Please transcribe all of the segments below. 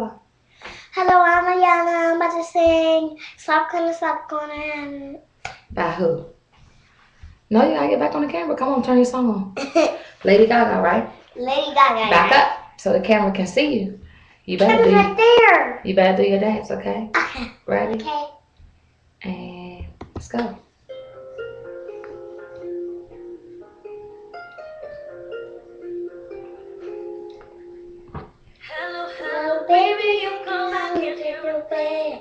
Hello, I'm Ayana. I'm about to sing Stop Corner, and By who? No, you gotta get back on the camera. Come on, turn your song on. Lady Gaga, right? Lady Gaga. Back up so the camera can see you. You better do right there. You better do your dance, okay? Okay. Ready? Okay. And let's go. Hello, baby, you come out and take your way.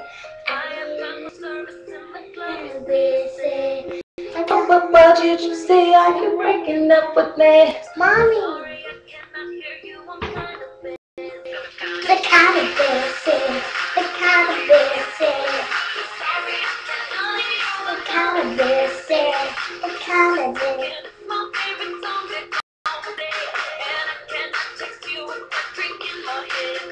I am from service in the club. Busy. But what did you say? Are you breaking up with me? Mommy. Sorry, I cannot hear you. I'm kind of busy. The kind of busy. The kind of busy. Sorry, I cannot hear you. The kind of busy. The kind of busy. It's my favorite song that goes all day. And I cannot text you with a drink in my head.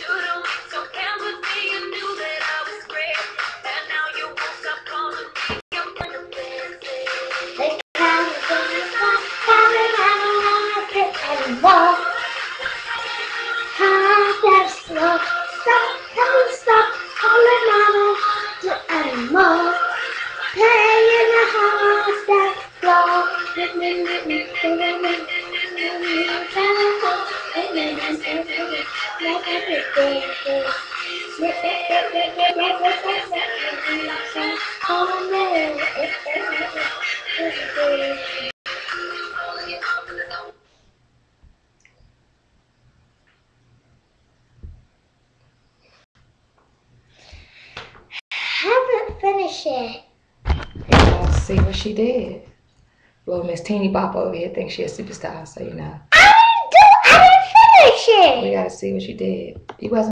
Should've made some plans with me and knew that I was great. And now you won't stop calling me. I'm kind of busy. The kind of busy. Coming, I don't wanna pick anymore. That's slow. Stop calling, I don't do anymore. Playing the house that haven't finished it. Let's see what she did. Well, Miss Teeny Bop over here thinks she's a superstar, so you know. I didn't finish it. We gotta see what she did. You wasn't